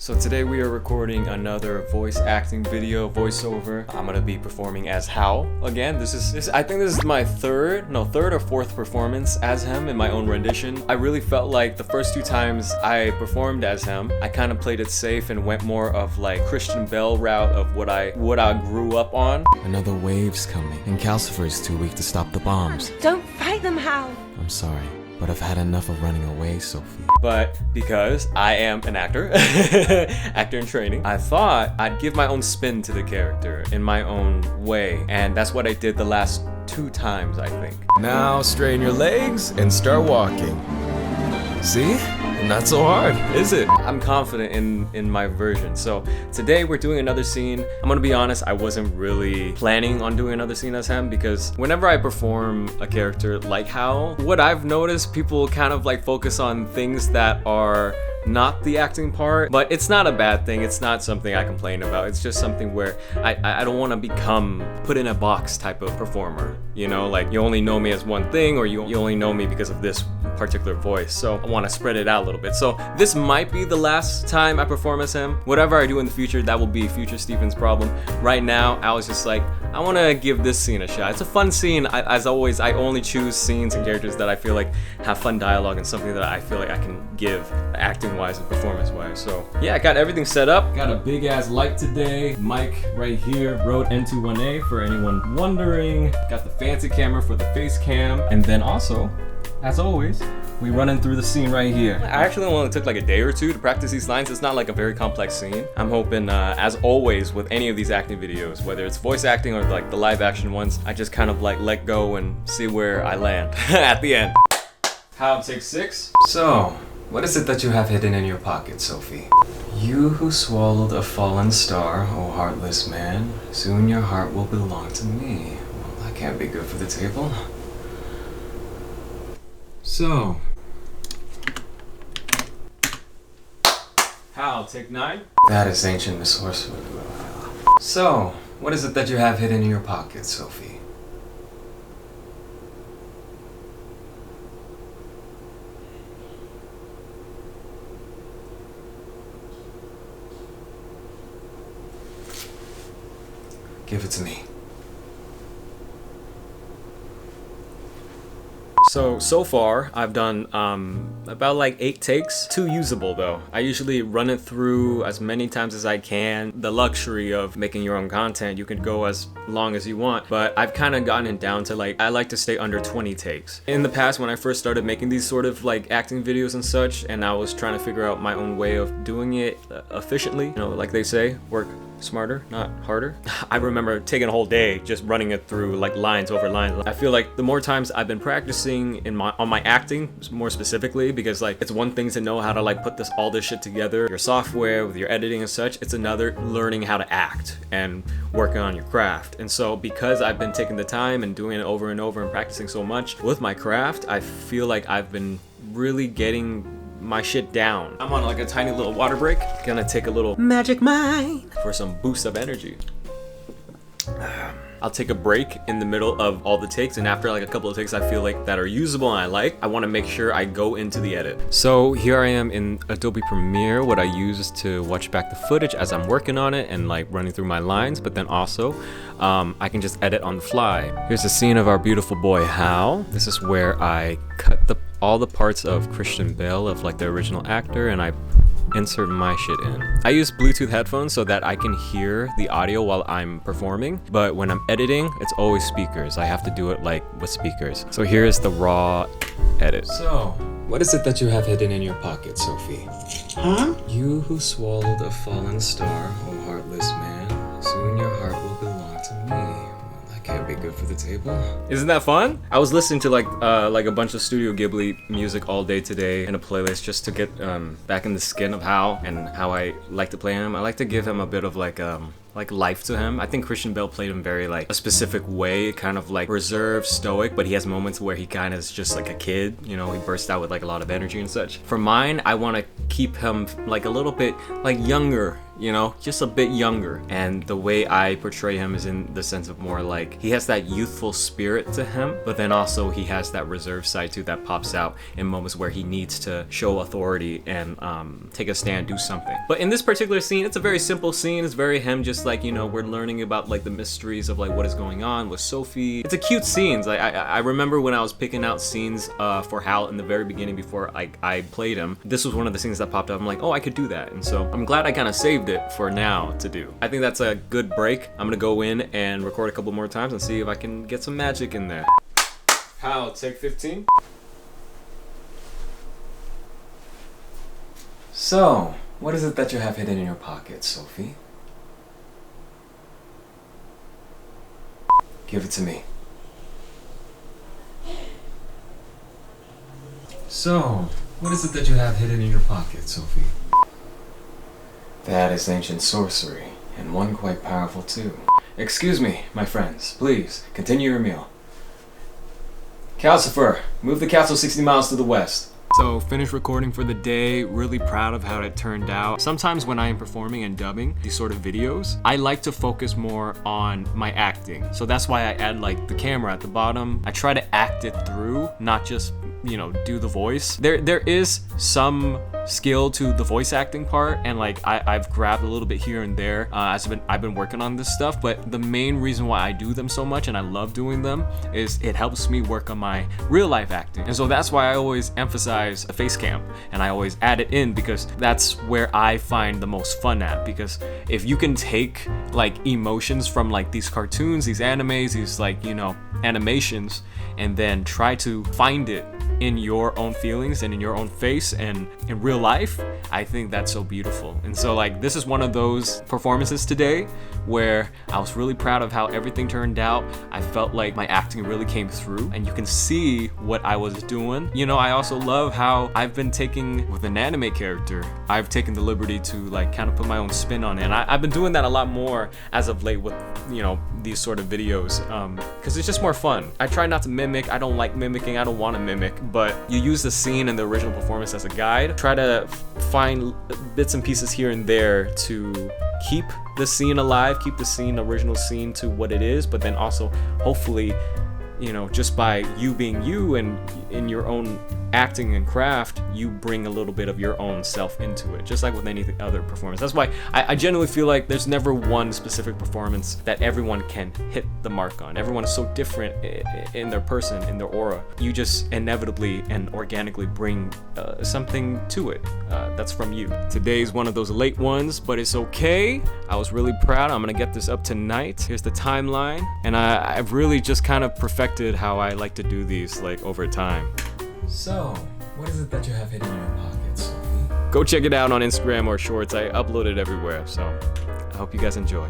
So today we are recording another voice acting video, voiceover. I'm gonna be performing as Howl again. I think this is my third or fourth performance as him in my own rendition. I really felt like the first two times I performed as him, I kind of played it safe and went more of like Christian Bale route of what I grew up on. Another wave's coming, and Calcifer's too weak to stop the bombs. Don't fight them, Howl. I'm sorry, but I've had enough of running away, Sophie. But because I am an actor, actor in training, I thought I'd give my own spin to the character in my own way. And that's what I did the last two times, I think. Now straighten your legs and start walking. See? Not so hard, is it? I'm confident in my version. So today we're doing another scene. I'm gonna be honest, I wasn't really planning on doing another scene as him because whenever I perform a character like Howl, what I've noticed, people kind of like focus on things that are not the acting part, but it's not a bad thing. It's not something I complain about. It's just something where I don't want to become put in a box type of performer. You know, like you only know me as one thing, or you only know me because of this particular voice. So I want to spread it out a little bit. So this might be the last time I perform as him. Whatever I do in the future, that will be future Steven's problem. Right now, I was just like, I want to give this scene a shot. It's a fun scene. As always, I only choose scenes and characters that I feel like have fun dialogue and something that I feel like I can give acting-wise and performance-wise. So yeah, I got everything set up. Got a big-ass light today. Mic right here. Rode N21A for anyone wondering. Got the fancy camera for the face cam. And then also, as always, we running through the scene right here. I actually only took like a day or two to practice these lines. It's not like a very complex scene. I'm hoping, as always with any of these acting videos, whether it's voice acting or like the live action ones, I just kind of like let go and see where I land at the end. How, take 6? So, what is it that you have hidden in your pocket, Sophie? You who swallowed a fallen star, oh heartless man, soon your heart will belong to me. Well, that can't be good for the table. So, Howl, take 9? That is ancient Miss Horsewood. So, what is it that you have hidden in your pocket, Sophie? Give it to me. So far, I've done about like 8 takes. 2 usable though. I usually run it through as many times as I can. The luxury of making your own content, you can go as long as you want, but I've kind of gotten it down to like, I like to stay under 20 takes. In the past, when I first started making these sort of like acting videos and such, and I was trying to figure out my own way of doing it efficiently, you know, like they say, work smarter, not harder. I remember taking a whole day just running it through like lines over lines. I feel like the more times I've been practicing on my acting more specifically, because like it's one thing to know how to like put all this shit together, your software with your editing and such. It's another learning how to act and working on your craft. And so because I've been taking the time and doing it over and over and practicing so much with my craft, I feel like I've been really getting my shit down. I'm on like a tiny little water break. Gonna take a little magic mind for some boost of energy. I'll take a break in the middle of all the takes, and after like a couple of takes I feel like that are usable and I want to make sure I go into the edit. So here I am in Adobe Premiere, what I use to watch back the footage as I'm working on it and like running through my lines, but then also I can just edit on the fly. Here's a scene of our beautiful boy Howl. This is where I cut all the parts of Christian Bale, of like the original actor, and I insert my shit in. I use Bluetooth headphones so that I can hear the audio while I'm performing, but when I'm editing, it's always speakers. I have to do it like with speakers. So here's the raw edit. So, what is it that you have hidden in your pocket, Sophie? Huh? You who swallowed a fallen star, oh heartless man, soon your heart will belong to me. Can't be good for the table. Isn't that fun? I was listening to like a bunch of Studio Ghibli music all day today in a playlist just to get back in the skin of Howl and how I like to play him. I like to give him a bit of like a like life to him. I think Christian Bale played him very like a specific way, kind of like reserved, stoic, but he has moments where he kind of is just like a kid, you know, he bursts out with like a lot of energy and such. For mine, I want to keep him like a little bit like younger, you know, just a bit younger. And the way I portray him is in the sense of more like he has that youthful spirit to him, but then also he has that reserved side too that pops out in moments where he needs to show authority and take a stand, do something. But in this particular scene, it's a very simple scene. It's very him, just like, you know, we're learning about like the mysteries of like what is going on with Sophie. It's a cute scene. Like I remember when I was picking out scenes for Howl in the very beginning before I played him, this was one of the scenes that popped up. I'm like, oh, I could do that. And so I'm glad I kind of saved it for now to do. I think that's a good break. I'm gonna go in and record a couple more times and see if I can get some magic in there. Howl, take 15. So, what is it that you have hidden in your pocket, Sophie? Give it to me. So, what is it that you have hidden in your pocket, Sophie? That is ancient sorcery, and one quite powerful too. Excuse me, my friends. Please, continue your meal. Calcifer, move the castle 60 miles to the west. So, finished recording for the day, really proud of how it turned out. Sometimes when I am performing and dubbing these sort of videos, I like to focus more on my acting. So that's why I add like the camera at the bottom. I try to act it through, not just, you know, do the voice. There is some skill to the voice acting part, and like I've grabbed a little bit here and there as I've been working on this stuff, but the main reason why I do them so much and I love doing them is it helps me work on my real life acting. And so that's why I always emphasize a face cam and I always add it in, because that's where I find the most fun at. Because if you can take like emotions from like these cartoons, these animes, these like, you know, animations, and then try to find it in your own feelings and in your own face and in real life, I think that's so beautiful. And so like this is one of those performances today where I was really proud of how everything turned out. I felt like my acting really came through and you can see what I was doing. You know, I also love how I've been taking, with an anime character, I've taken the liberty to like kind of put my own spin on it. And I've been doing that a lot more as of late with, you know, these sort of videos, because it's just more fun. I try not to mimic. I don't like mimicking. I don't want to mimic, but you use the scene and the original performance as a guide. Try to find bits and pieces here and there to keep the scene alive, keep the scene, original scene, to what it is, but then also hopefully, you know, just by you being you and in your own acting and craft, you bring a little bit of your own self into it, just like with any other performance. That's why I genuinely feel like there's never one specific performance that everyone can hit the mark on. Everyone is so different in their person, in their aura. You just inevitably and organically bring something to it that's from you. Today's one of those late ones, but it's okay. I was really proud. I'm gonna get this up tonight. Here's the timeline, and I've really just kind of perfected how I like to do these like over time. So, what is it that you have hidden in your pocket, Sophie? Go check it out on Instagram or Shorts. I upload it everywhere, so I hope you guys enjoy.